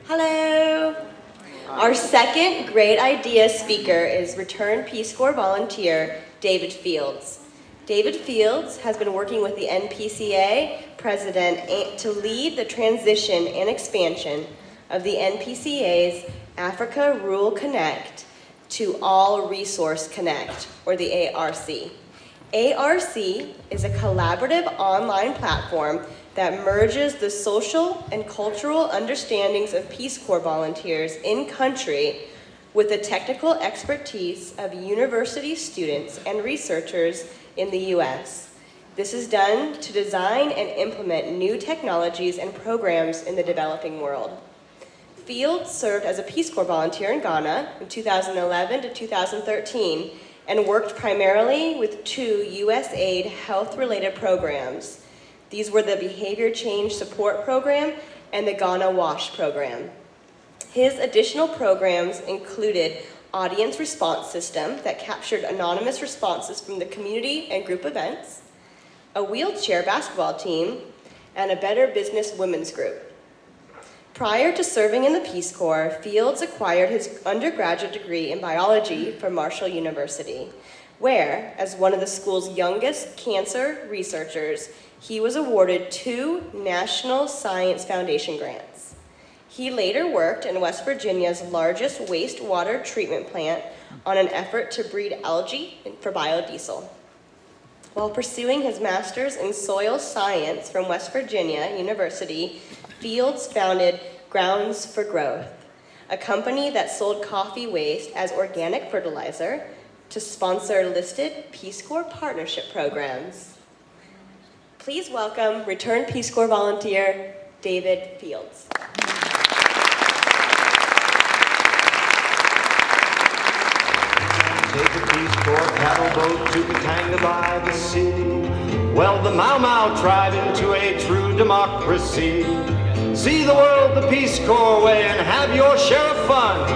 Hello. Our second Great Idea speaker is returned Peace Corps volunteer, David Fields. David Fields has been working with the NPCA president to lead the transition and expansion of the NPCA's Africa Rural Connect to All Resource Connect, or the ARC. ARC is a collaborative online platform that merges the social and cultural understandings of Peace Corps volunteers in country with the technical expertise of university students and researchers in the US. This is done to design and implement new technologies and programs in the developing world. Fields served as a Peace Corps volunteer in Ghana from 2011 to 2013 and worked primarily with 2 USAID health-related programs. These were the Behavior Change Support Program and the Ghana WASH Program. His additional programs included Audience Response System that captured anonymous responses from the community and group events, a wheelchair basketball team, and a Better Business Women's Group. Prior to serving in the Peace Corps, Fields acquired his undergraduate degree in biology from Marshall University, where, as one of the school's youngest cancer researchers, he was awarded 2 National Science Foundation grants. He later worked in West Virginia's largest wastewater treatment plant on an effort to breed algae for biodiesel. While pursuing his master's in soil science from West Virginia University, Fields founded Grounds for Growth, a company that sold coffee waste as organic fertilizer to sponsor listed Peace Corps partnership programs. Please welcome returned Peace Corps volunteer, David Fields. Take a Peace Corps cattle boat to Katanga by the sea. Well, the Mau Mau tribe into a true democracy. See the world the Peace Corps way and have your share of fun.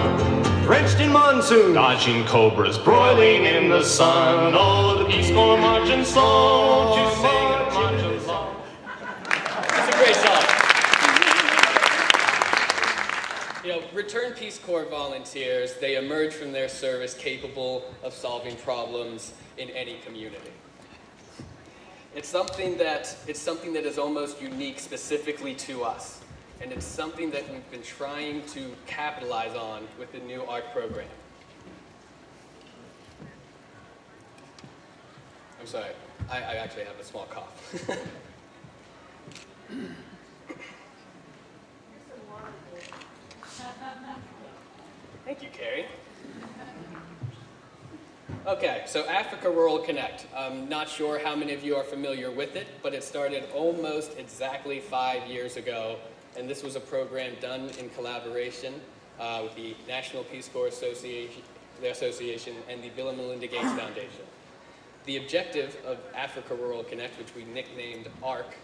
Drenched in monsoon, dodging cobras, broiling in the sun. Oh, the Peace Corps marching song, won't you sing a marching song? It's a great song. You know, returned Peace Corps volunteers, they emerge from their service capable of solving problems in any community. It's something that is almost unique specifically to us, and it's something that we've been trying to capitalize on with the new ARC program. I'm sorry, I actually have a small cough. Thank you, Carrie. Okay, so Africa Rural Connect. I'm not sure how many of you are familiar with it, but it started almost exactly 5 years ago, and this was a program done in collaboration with the National Peace Corps Association and the Bill and Melinda Gates Foundation. The objective of Africa Rural Connect, which we nicknamed ARC,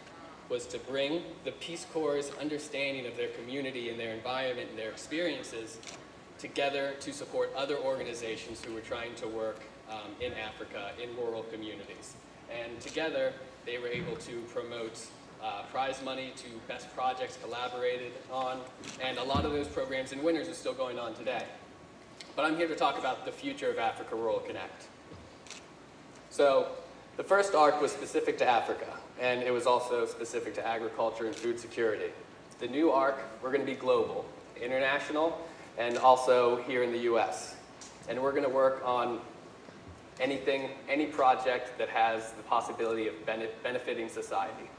was to bring the Peace Corps' understanding of their community and their environment and their experiences together to support other organizations who were trying to work in Africa, in rural communities. And together, they were able to promote prize money to best projects collaborated on, and a lot of those programs and winners are still going on today. But I'm here to talk about the future of Africa Rural Connect. So, the first ARC was specific to Africa, and it was also specific to agriculture and food security. The new ARC, we're going to be global, international, and also here in the US. And we're going to work on anything, any project that has the possibility of benefiting society.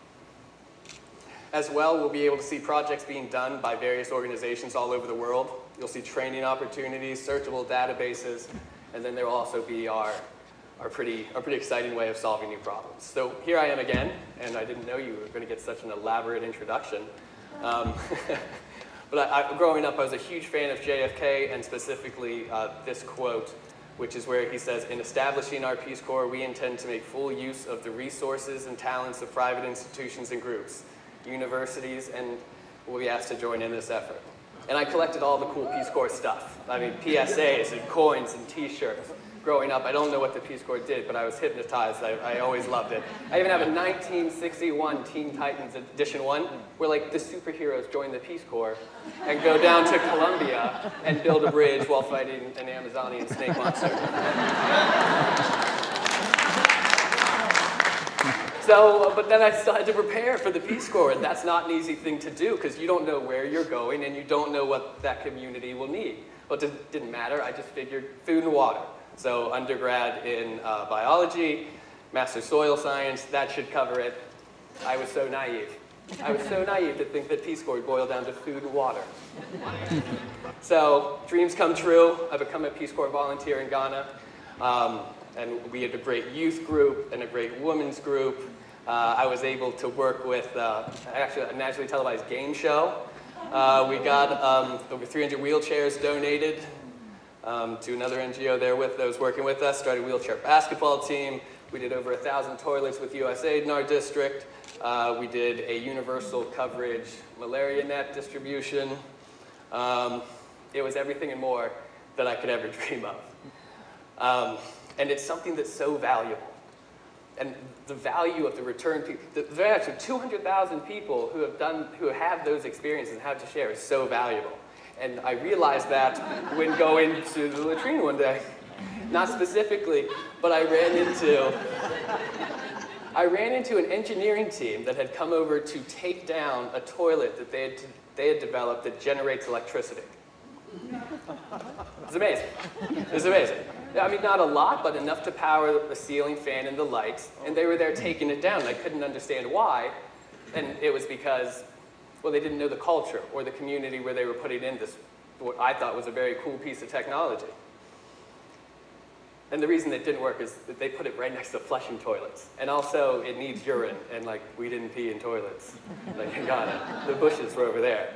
As well, we'll be able to see projects being done by various organizations all over the world. You'll see training opportunities, searchable databases, and then there will also be our pretty exciting way of solving new problems. So here I am again, and I didn't know you were going to get such an elaborate introduction. But growing up, I was a huge fan of JFK, and specifically this quote, which is where he says, "In establishing our Peace Corps, we intend to make full use of the resources and talents of private institutions and groups, universities, and will be asked to join in this effort." And I collected all the cool Peace Corps stuff. I mean, PSAs and coins and t-shirts. growing up. I don't know what the Peace Corps did, but I was hypnotized. I always loved it. I even have a 1961 Teen Titans Edition 1, where like the superheroes join the Peace Corps and go down to Colombia and build a bridge while fighting an Amazonian snake monster. So, but then I still had to prepare for the Peace Corps, and that's not an easy thing to do because you don't know where you're going and you don't know what that community will need. But it didn't matter. I just figured food and water. So undergrad in biology, master soil science, that should cover it. I was so naive. I was so naive to think that Peace Corps would boil down to food and water. So dreams come true. I become a Peace Corps volunteer in Ghana. And we had a great youth group and a great women's group. I was able to work with actually a nationally televised game show. We got over 300 wheelchairs donated to another NGO there that was working with us, started a wheelchair basketball team. We did over 1,000 toilets with USAID in our district. We did a universal coverage malaria net distribution. It was everything and more that I could ever dream of. And it's something that's so valuable. And the value of the return people, there are actually 200,000 people who have those experiences and have to share is so valuable. And I realized that when going to the latrine one day. Not specifically, but I ran into an engineering team that had come over to take down a toilet that they had developed that generates electricity. It's amazing. It's amazing. I mean, not a lot, but enough to power the ceiling fan and the lights. And they were there taking it down. And I couldn't understand why. And it was because, well, they didn't know the culture or the community where they were putting in this, what I thought was a very cool piece of technology. And the reason it didn't work is that they put it right next to flushing toilets. And also, it needs urine, and like, we didn't pee in toilets. Like, you got it. The bushes were over there.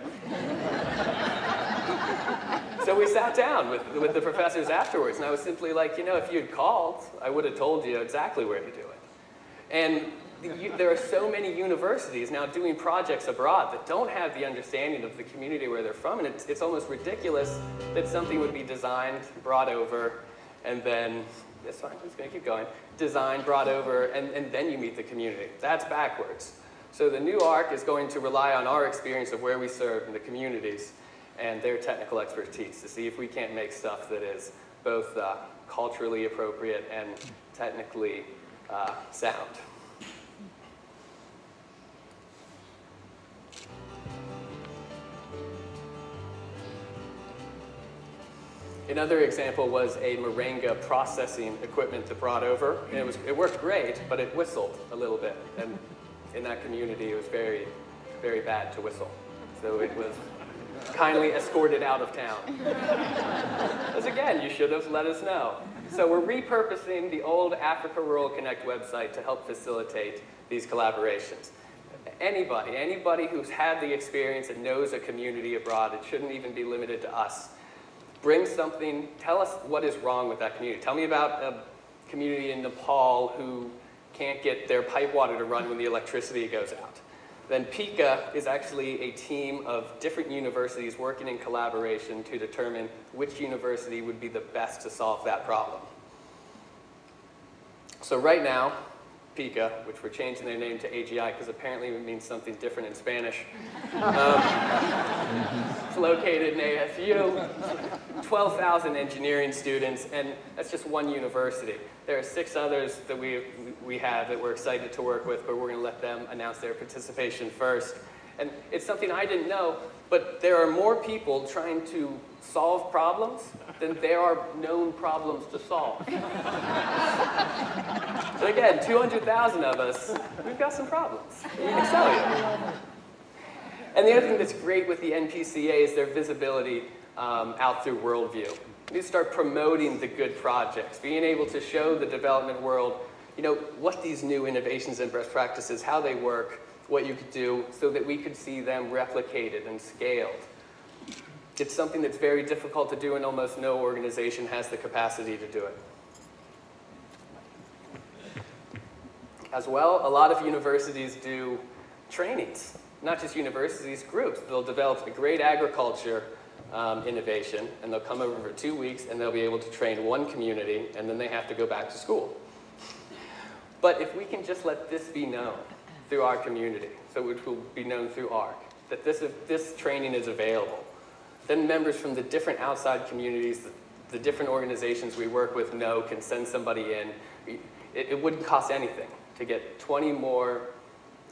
So we sat down with the professors afterwards, and I was simply like, you know, if you had called, I would have told you exactly where to do it. And there are so many universities now doing projects abroad that don't have the understanding of the community where they're from, and it's almost ridiculous that something would be designed, brought over, and then, that's fine, I'm just gonna keep going, designed, brought over, and then you meet the community. That's backwards. So the new ARC is going to rely on our experience of where we serve in the communities and their technical expertise to see if we can't make stuff that is both culturally appropriate and technically sound. Another example was a moringa processing equipment that brought over. And it worked great, but it whistled a little bit. And in that community, it was very, very bad to whistle. So it was kindly escorted out of town. Because again, you should have let us know. So we're repurposing the old Africa Rural Connect website to help facilitate these collaborations. Anybody who's had the experience and knows a community abroad, it shouldn't even be limited to us. Bring something, tell us what is wrong with that community. Tell me about a community in Nepal who can't get their pipe water to run when the electricity goes out. Then PICA is actually a team of different universities working in collaboration to determine which university would be the best to solve that problem. So right now, PICA, which we're changing their name to AGI because apparently it means something different in Spanish. It's located in ASU, 12,000 engineering students, and that's just one university. There are 6 others that we have that we're excited to work with, but we're going to let them announce their participation first. And it's something I didn't know, but there are more people trying to solve problems than there are known problems to solve. So again, 200,000 of us, we've got some problems. We can tell you. And the other thing that's great with the NPCA is their visibility out through worldview. We need to start promoting the good projects, being able to show the development world, you know, what these new innovations and best practices, how they work, what you could do, so that we could see them replicated and scaled. It's something that's very difficult to do, and almost no organization has the capacity to do it. As well, a lot of universities do trainings, not just universities, groups. They'll develop a great agriculture innovation, and they'll come over for 2 weeks, and they'll be able to train one community, and then they have to go back to school. But if we can just let this be known through our community, so which will be known through ARC, that this training is available, then members from the different outside communities, the different organizations we work with can send somebody in. It wouldn't cost anything to get 20 more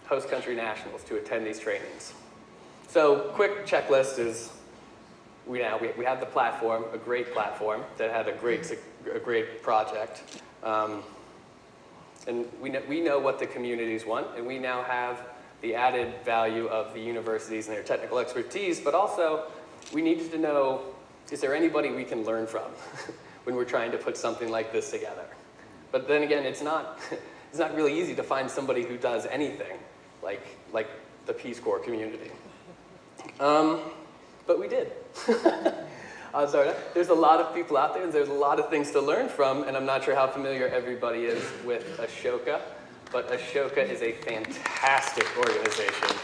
host country nationals to attend these trainings. So quick checklist is, we have the platform, a great platform that had a great project. And we know what the communities want, and we now have the added value of the universities and their technical expertise, but also we needed to know, is there anybody we can learn from when we're trying to put something like this together? But then again, it's not really easy to find somebody who does anything like the Peace Corps community. But we did. Sorry, there's a lot of people out there, and there's a lot of things to learn from, and I'm not sure how familiar everybody is with Ashoka, but Ashoka is a fantastic organization.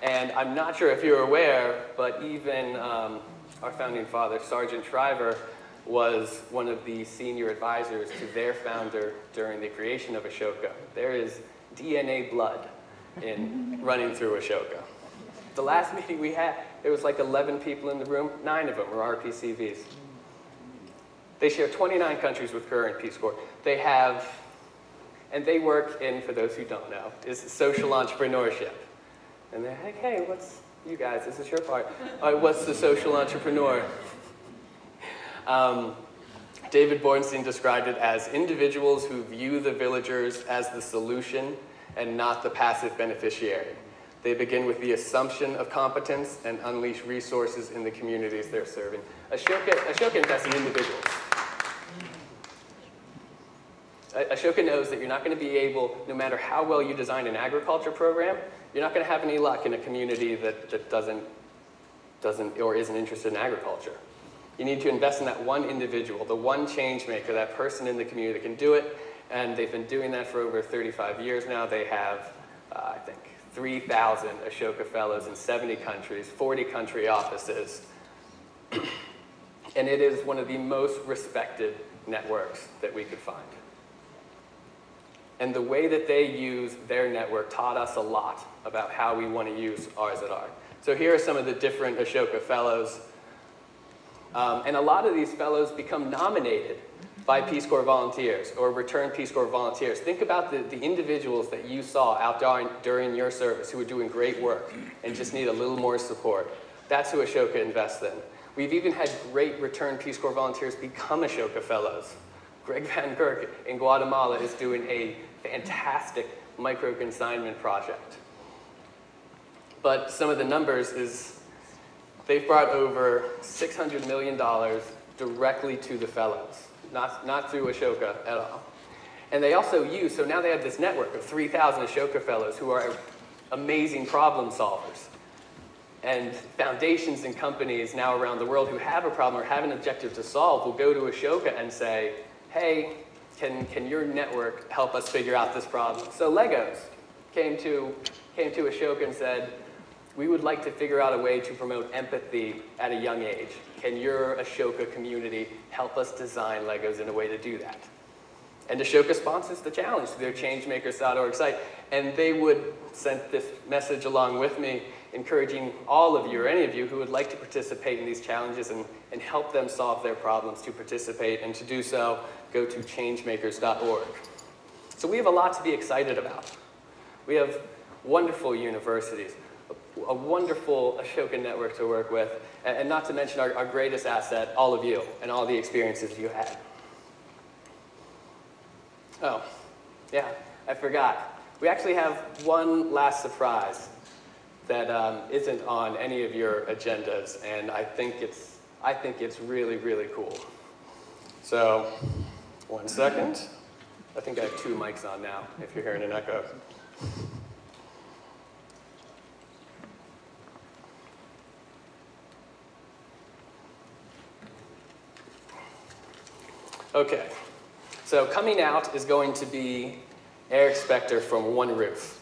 And I'm not sure if you're aware, but even our founding father, Sergeant Shriver, was one of the senior advisors to their founder during the creation of Ashoka. There is DNA blood in running through Ashoka. The last meeting we had, there was like 11 people in the room, 9 of them were RPCVs. They share 29 countries with current Peace Corps. They have, and they work in, for those who don't know, is social entrepreneurship. And they're like, hey, you guys, this is your part. What's the social entrepreneur? David Bornstein described it as individuals who view the villagers as the solution and not the passive beneficiary. They begin with the assumption of competence and unleash resources in the communities they're serving. Ashoka invests in individuals. Ashoka knows that you're not going to be able, no matter how well you design an agriculture program, you're not going to have any luck in a community that doesn't or isn't interested in agriculture. You need to invest in that one individual, the one change maker, that person in the community that can do it, and they've been doing that for over 35 years now. They have, I think, 3,000 Ashoka Fellows in 70 countries, 40 country offices, and it is one of the most respected networks that we could find. And the way that they use their network taught us a lot about how we want to use ours at ARC. So here are some of the different Ashoka Fellows. And a lot of these fellows become nominated by Peace Corps volunteers or return Peace Corps volunteers. Think about the individuals that you saw out during your service who were doing great work and just need a little more support. That's who Ashoka invests in. We've even had great return Peace Corps volunteers become Ashoka Fellows. Greg Van Kirk in Guatemala is doing a fantastic micro-consignment project. But some of the numbers is they've brought over $600 million directly to the fellows, not through Ashoka at all. And they also use, so now they have this network of 3,000 Ashoka fellows who are amazing problem solvers. And foundations and companies now around the world who have a problem or have an objective to solve will go to Ashoka and say, hey, can your network help us figure out this problem? So Legos came to Ashoka and said, we would like to figure out a way to promote empathy at a young age. Can your Ashoka community help us design Legos in a way to do that? And Ashoka sponsors the challenge through their changemakers.org site. And they would send this message along with me, encouraging all of you or any of you who would like to participate in these challenges and help them solve their problems to participate. And to do so, go to changemakers.org. So we have a lot to be excited about. We have wonderful universities, a wonderful Ashoka network to work with, and not to mention our greatest asset, all of you, and all the experiences you had. Oh, yeah, I forgot. We actually have one last surprise that isn't on any of your agendas, and I think it's really, really cool. So, 1 second. I think I have 2 mics on now, if you're hearing an echo. Okay, so coming out is going to be Eric Specter from One Roof.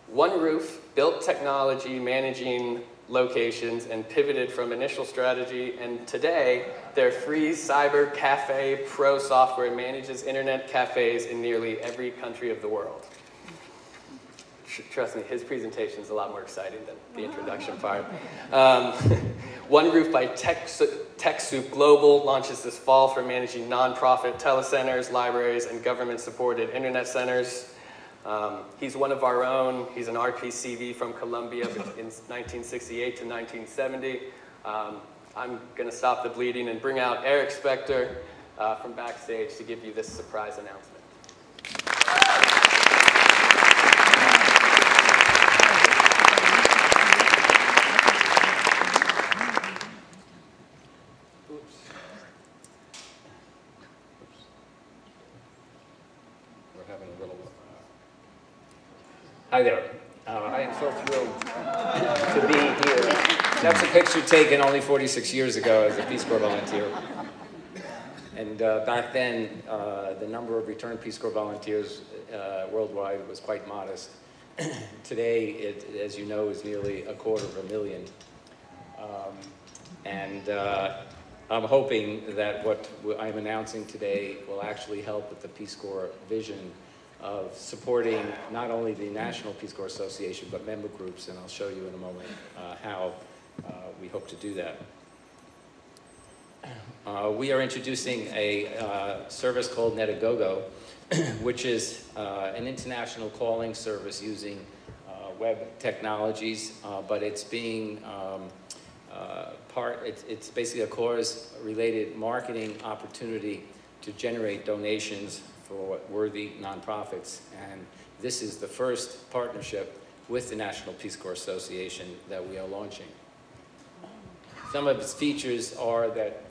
One Roof built technology managing locations and pivoted from initial strategy, and today their free cyber cafe pro software manages internet cafes in nearly every country of the world. Trust me, his presentation is a lot more exciting than the introduction part. One Roof by TechSoup Global launches this fall for managing nonprofit telecenters, libraries, and government-supported internet centers. He's one of our own. He's an RPCV from Columbia in 1968 to 1970. I'm going to stop the bleeding and bring out Eric Specter from backstage to give you this surprise announcement. Hi there. I am so thrilled to be here. That's a picture taken only 46 years ago as a Peace Corps volunteer. And back then, the number of returned Peace Corps volunteers worldwide was quite modest. Today, it, as you know, is nearly 250,000. I'm hoping that what I'm announcing today will actually help with the Peace Corps vision of supporting not only the National Peace Corps Association, but member groups, and I'll show you in a moment how we hope to do that. We are introducing a service called Netagogo, which is an international calling service using web technologies, but it's being it's basically a cause-related marketing opportunity to generate donations for worthy nonprofits, and this is the first partnership with the National Peace Corps Association that we are launching. Some of its features are that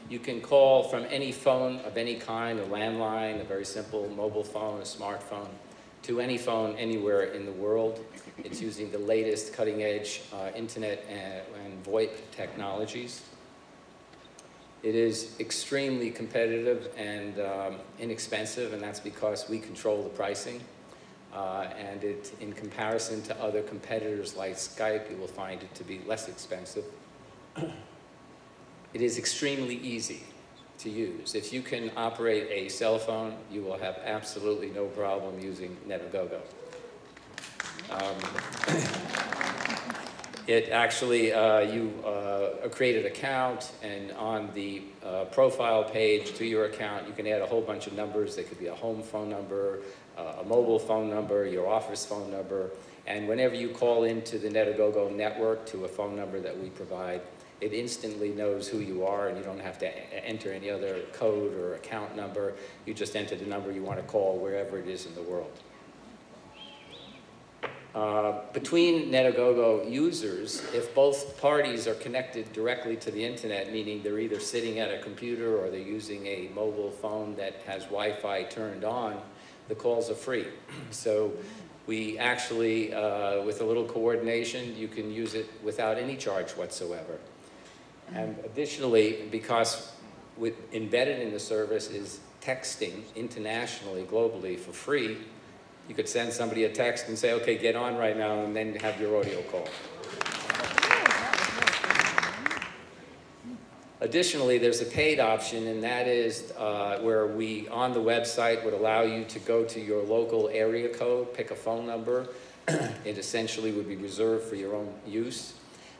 you can call from any phone of any kind, a landline, a very simple mobile phone, a smartphone, to any phone anywhere in the world. It's using the latest cutting-edge internet and VoIP technologies. It is extremely competitive and inexpensive, and that's because we control the pricing. And it, in comparison to other competitors like Skype, you will find it to be less expensive. It is extremely easy to use. If you can operate a cell phone, you will have absolutely no problem using Netagogo. It actually, you create an account, and on the profile page to your account, you can add a whole bunch of numbers. They could be a home phone number, a mobile phone number, your office phone number, and whenever you call into the Netagogo network to a phone number that we provide, it instantly knows who you are, and you don't have to enter any other code or account number. You just enter the number you want to call wherever it is in the world. Between Netagogo users, if both parties are connected directly to the internet, meaning they're either sitting at a computer or they're using a mobile phone that has Wi-Fi turned on, the calls are free. So we actually, with a little coordination, you can use it without any charge whatsoever. And additionally, because embedded in the service is texting internationally, globally, for free, you could send somebody a text and say, okay, get on right now, and then have your audio call. Additionally, there's a paid option, and that is where we, on the website, would allow you to go to your local area code, pick a phone number. It essentially would be reserved for your own use.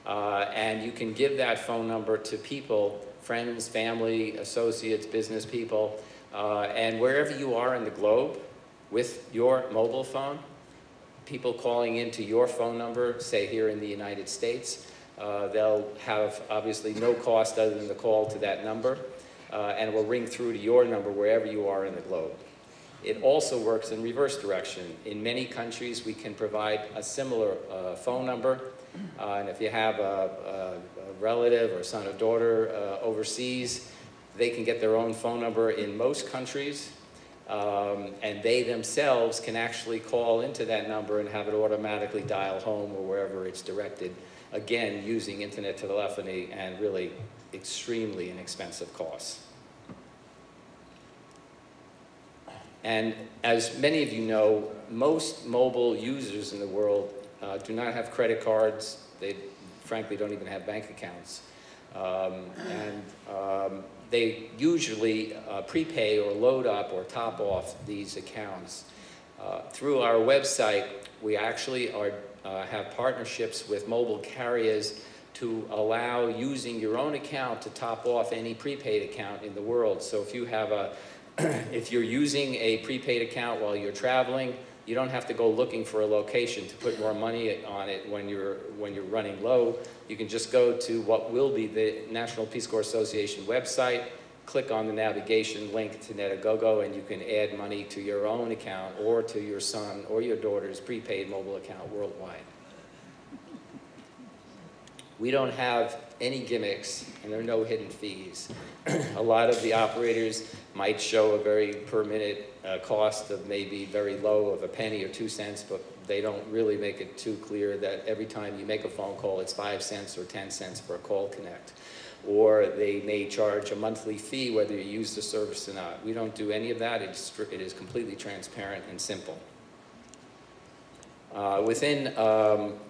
And you can give that phone number to people, friends, family, associates, business people, and wherever you are in the globe with your mobile phone, people calling into your phone number, say here in the United States, they'll have obviously no cost other than the call to that number, and it will ring through to your number wherever you are in the globe. It also works in reverse direction. In many countries, we can provide a similar phone number, and if you have a relative or son or daughter overseas, they can get their own phone number in most countries, and they themselves can actually call into that number and have it automatically dial home or wherever it's directed, again, using internet telephony and really extremely inexpensive costs. And as many of you know, most mobile users in the world do not have credit cards. frankly don't even have bank accounts. They usually prepay or load up or top off these accounts. Through our website, we actually have partnerships with mobile carriers to allow using your own account to top off any prepaid account in the world. So if you have if you're using a prepaid account while you're traveling, you don't have to go looking for a location to put more money on it when you're running low. You can just go to what will be the National Peace Corps Association website, click on the navigation link to Netagogo, and you can add money to your own account or to your son or your daughter's prepaid mobile account worldwide. We don't have any gimmicks, and there are no hidden fees. A lot of the operators might show a very per minute cost of maybe very low of a penny or 2 cents, but they don't really make it too clear that every time you make a phone call, it's 5 cents or 10 cents for a call connect. Or they may charge a monthly fee whether you use the service or not. We don't do any of that. It is completely transparent and simple. Within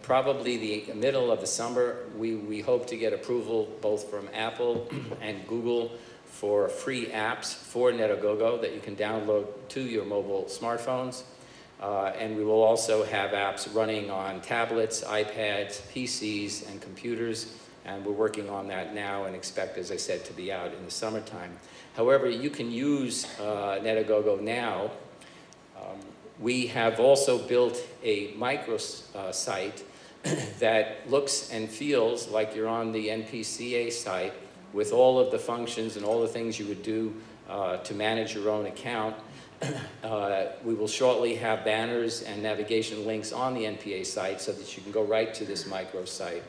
probably the middle of the summer, we hope to get approval both from Apple and Google for free apps for Netagogo that you can download to your mobile smartphones. And we will also have apps running on tablets, iPads, PCs, and computers. And we're working on that now and expect, as I said, to be out in the summertime. However, you can use Netagogo now. We have also built a micro site that looks and feels like you're on the NPCA site with all of the functions and all the things you would do to manage your own account. We will shortly have banners and navigation links on the NPA site so that you can go right to this micro site.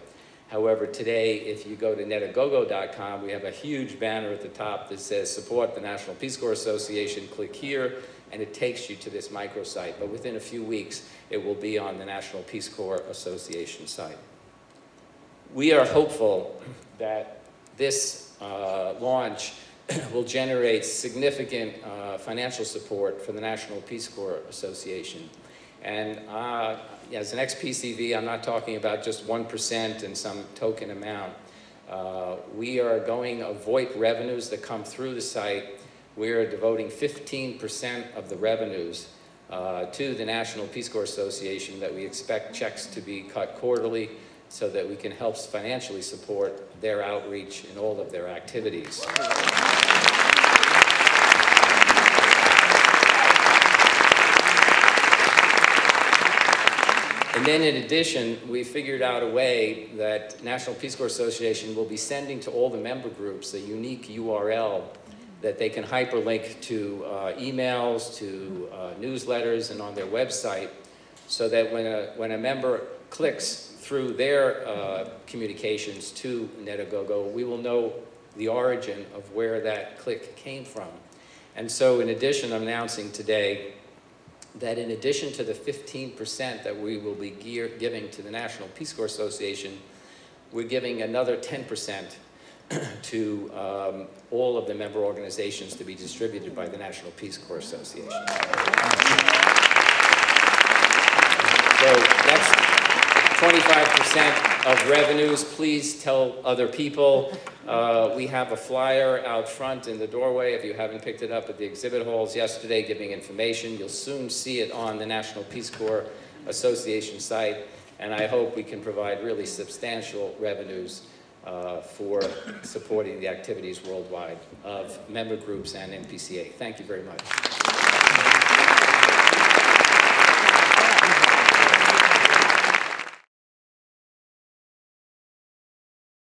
However, today, if you go to netagogo.com, we have a huge banner at the top that says, support the National Peace Corps Association, click here, and it takes you to this microsite. But within a few weeks, it will be on the National Peace Corps Association site. We are hopeful that this launch will generate significant financial support for the National Peace Corps Association. And as an ex-PCV, I'm not talking about just 1% and some token amount. We are going to avoid revenues that come through the site. We are devoting 15% of the revenues to the National Peace Corps Association that we expect checks to be cut quarterly so that we can help financially support their outreach in all of their activities. And then in addition, we figured out a way that National Peace Corps Association will be sending to all the member groups a unique URL that they can hyperlink to emails, to newsletters, and on their website, so that when a member clicks through their communications to Netagogo, we will know the origin of where that click came from. And so in addition, I'm announcing today that in addition to the 15% that we will be giving to the National Peace Corps Association, we're giving another 10% to all of the member organizations to be distributed by the National Peace Corps Association. So that's 25% of revenues. Please tell other people. We have a flyer out front in the doorway if you haven't picked it up at the exhibit halls yesterday giving information. You'll soon see it on the National Peace Corps Association site, and I hope we can provide really substantial revenues for supporting the activities worldwide of member groups and NPCA. Thank you very much.